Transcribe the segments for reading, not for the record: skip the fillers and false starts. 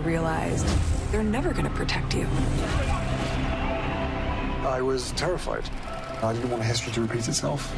realized they're never going to protect you. I was terrified. I didn't want history to repeat itself.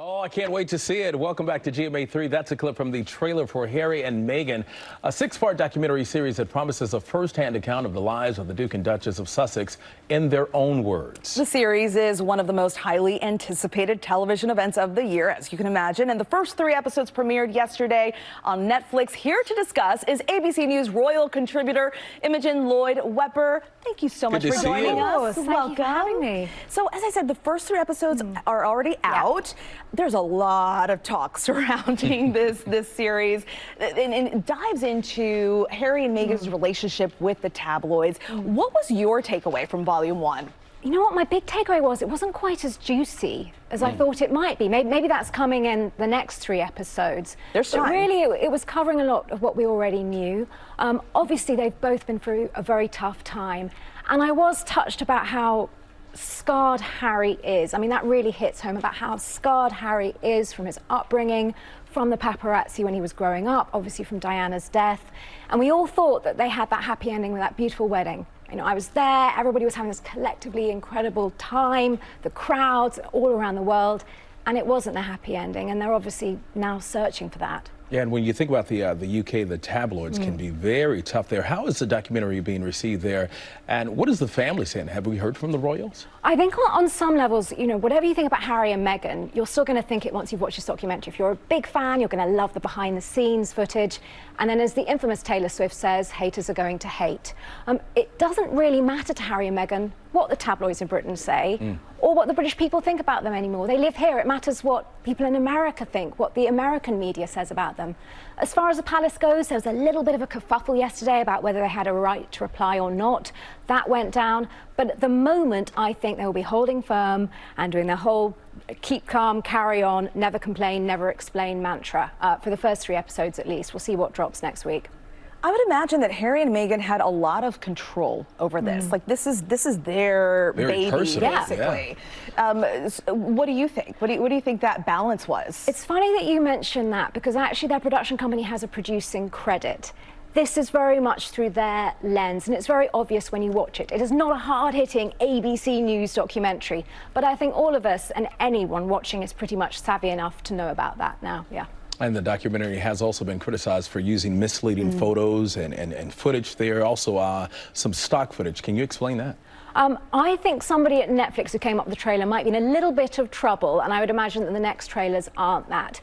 Oh, I can't wait to see it. Welcome back to GMA 3. That's a clip from the trailer for Harry and Meghan, a 6-part documentary series that promises a first-hand account of the lives of the Duke and Duchess of Sussex in their own words. The series is one of the most highly anticipated television events of the year, as you can imagine, and the first 3 episodes premiered yesterday on Netflix. Here to discuss is ABC News royal contributor Imogen Lloyd Wepper. Thank you so much for joining us. Thank you for having me. So, as I said, the first 3 episodes are already out. There's a lot of talk surrounding this series, and it dives into Harry and Meghan's relationship with the tabloids. What was your takeaway from Volume 1? You know what my big takeaway was? It wasn't quite as juicy as I thought it might be. Maybe that's coming in the next 3 episodes. There's but time. Really, it was covering a lot of what we already knew. Obviously, they've both been through a very tough time. And I was touched about how scarred Harry is. I mean, that really hits home about how scarred Harry is from his upbringing, from the paparazzi when he was growing up, obviously from Diana's death. And we all thought that they had that happy ending with that beautiful wedding. You know, I was there, everybody was having this collectively incredible time, the crowds all around the world, and it wasn't a happy ending, and they're obviously now searching for that. Yeah, and when you think about the UK, the tabloids can be very tough there. How is the documentary being received there? And what is the family saying? Have we heard from the royals? I think on some levels, you know, whatever you think about Harry and Meghan, you're still going to think it once you've watched this documentary. If you're a big fan, you're going to love the behind-the-scenes footage. And then as the infamous Taylor Swift says, haters are going to hate. It doesn't really matter to Harry and Meghan what the tabloids in Britain say or what the British people think about them anymore. They live here. It matters what people in America think, what the American media says about them. As far as the palace goes, there was a little bit of a kerfuffle yesterday about whether they had a right to reply or not. That went down. But at the moment, I think they will be holding firm and doing their whole keep calm, carry on, never complain, never explain mantra for the first 3 episodes at least. We'll see what drops next week. I would imagine that Harry and Meghan had a lot of control over this. Like, this is their Very baby, personal, basically. What do you think? What do you think that balance was? It's funny that you mention that, because actually their production company has a producing credit. This is very much through their lens, and it's very obvious when you watch it. It is not a hard-hitting ABC News documentary, but I think all of us and anyone watching is pretty much savvy enough to know about that now, yeah. And the documentary has also been criticized for using misleading photos and footage there, also some stock footage. Can you explain that? I think somebody at Netflix who came up with the trailer might be in a little bit of trouble, and I would imagine that the next trailers aren't that.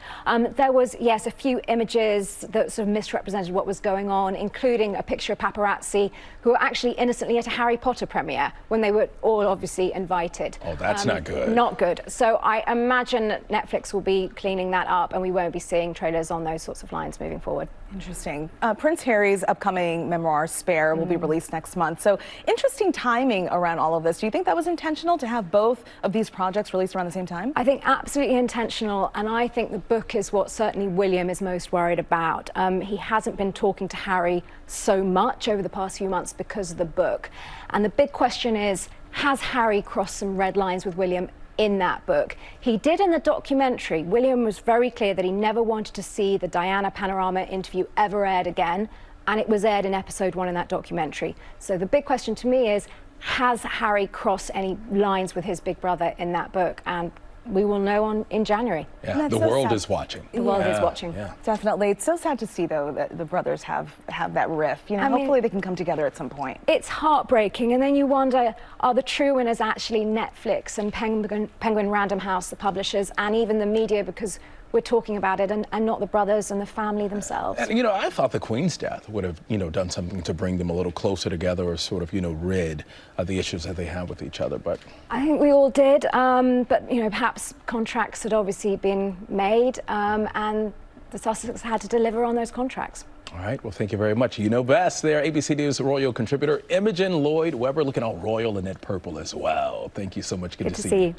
There was, yes, a few images that sort of misrepresented what was going on, including a picture of paparazzi who were actually innocently at a Harry Potter premiere when they were all obviously invited. Oh, that's not good. Not good. So I imagine Netflix will be cleaning that up, and we won't be seeing trailers on those sorts of lines moving forward. Interesting. Prince Harry's upcoming memoir, Spare, will be released next month. So interesting timing around all of this. Do you think that was intentional to have both of these projects released around the same time? I think absolutely intentional, and I think the book is what certainly William is most worried about. He hasn't been talking to Harry so much over the past few months because of the book. And the big question is, has Harry crossed some red lines with William in that book? He did in the documentary. William was very clear that he never wanted to see the Diana Panorama interview ever aired again, and it was aired in episode 1 in that documentary. So the big question to me is, has Harry crossed any lines with his big brother in that book? And we will know in January. Yeah, the world is watching. The world is watching. Yeah. Definitely. It's so sad to see, though, that the brothers have that rift. You know, hopefully they can come together at some point. It's heartbreaking, and then you wonder, are the true winners actually Netflix and Penguin Random House, the publishers, and even the media, because we're talking about it, and not the brothers and the family themselves? And, you know, I thought the Queen's death would have, you know, done something to bring them a little closer together, or sort of, you know, rid the issues that they have with each other. But I think we all did, but, you know, perhaps contracts had obviously been made, and the Sussex had to deliver on those contracts. all right, well, thank you very much. You know best there, ABC News royal contributor Imogen Lloyd Webber, looking all royal in that purple as well. Thank you so much. Good to see you.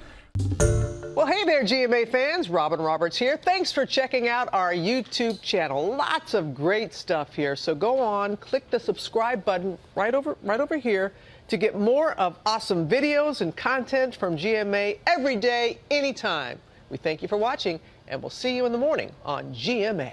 Well, hey there, GMA fans. Robin Roberts here. Thanks for checking out our YouTube channel. Lots of great stuff here. So go on, click the subscribe button right over here to get more of awesome videos and content from GMA every day, anytime. We thank you for watching, and we'll see you in the morning on GMA.